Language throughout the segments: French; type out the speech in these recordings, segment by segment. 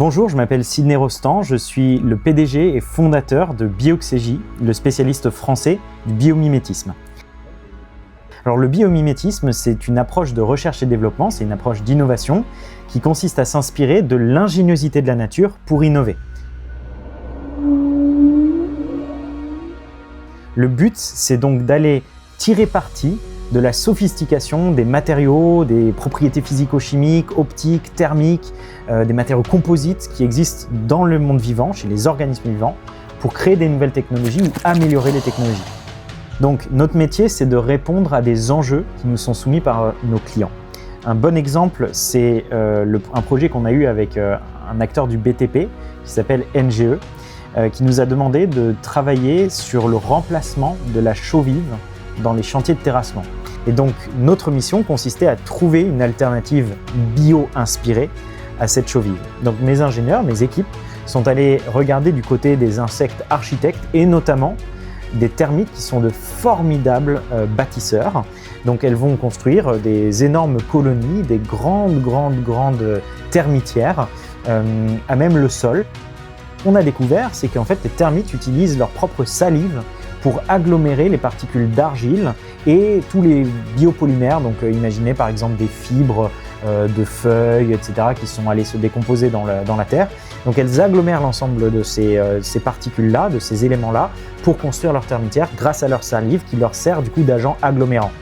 Bonjour, je m'appelle Sidney Rostand, je suis le PDG et fondateur de Bioxégie, le spécialiste français du biomimétisme. Alors le biomimétisme, c'est une approche de recherche et développement, c'est une approche d'innovation qui consiste à s'inspirer de l'ingéniosité de la nature pour innover. Le but, c'est donc d'aller tirer parti de la sophistication des matériaux, des propriétés physico-chimiques, optiques, thermiques, des matériaux composites qui existent dans le monde vivant, chez les organismes vivants, pour créer des nouvelles technologies ou améliorer les technologies. Donc notre métier, c'est de répondre à des enjeux qui nous sont soumis par nos clients. Un bon exemple, c'est un projet qu'on a eu avec un acteur du BTP qui s'appelle NGE, qui nous a demandé de travailler sur le remplacement de la chaux vive dans les chantiers de terrassement. Et donc notre mission consistait à trouver une alternative bio-inspirée à cette chaux vive. Donc mes ingénieurs, mes équipes sont allés regarder du côté des insectes architectes et notamment des termites qui sont de formidables bâtisseurs. Donc elles vont construire des énormes colonies, des grandes termitières à même le sol. On a découvert, c'est qu'en fait les termites utilisent leur propre salive pour agglomérer les particules d'argile et tous les biopolymères, donc imaginez par exemple des fibres de feuilles, etc., qui sont allées se décomposer dans la terre. Donc elles agglomèrent l'ensemble de ces particules-là, de ces éléments-là, pour construire leur termitière grâce à leur salive qui leur sert du coup d'agent agglomérant.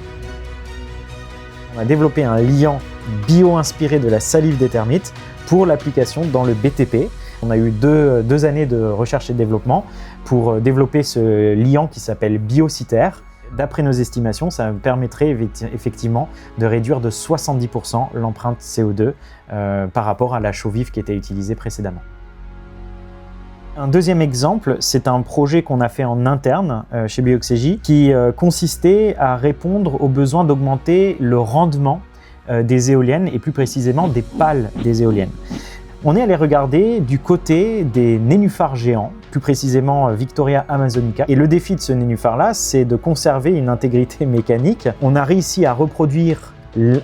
On a développé un liant bio-inspiré de la salive des termites pour l'application dans le BTP. On a eu deux années de recherche et de développement pour développer ce liant qui s'appelle Biociter. D'après nos estimations, ça permettrait effectivement de réduire de 70% l'empreinte CO2 par rapport à la chaux vive qui était utilisée précédemment. Un deuxième exemple, c'est un projet qu'on a fait en interne chez Bioxégie qui consistait à répondre au besoin d'augmenter le rendement des éoliennes et plus précisément des pales des éoliennes. On est allé regarder du côté des nénuphars géants, plus précisément Victoria amazonica. Et le défi de ce nénuphar-là, c'est de conserver une intégrité mécanique. On a réussi à reproduire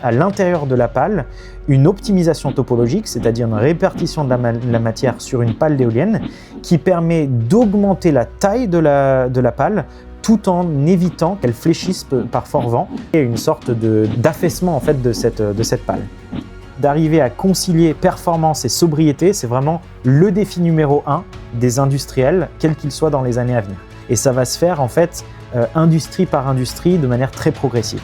à l'intérieur de la pale une optimisation topologique, c'est-à-dire une répartition de la matière sur une pale d'éolienne qui permet d'augmenter la taille de la pale tout en évitant qu'elle fléchisse par fort vent. Il y a une sorte d'affaissement en fait, de cette pale. D'arriver à concilier performance et sobriété, c'est vraiment le défi numéro 1 des industriels, quels qu'ils soient dans les années à venir. Et ça va se faire en fait industrie par industrie de manière très progressive.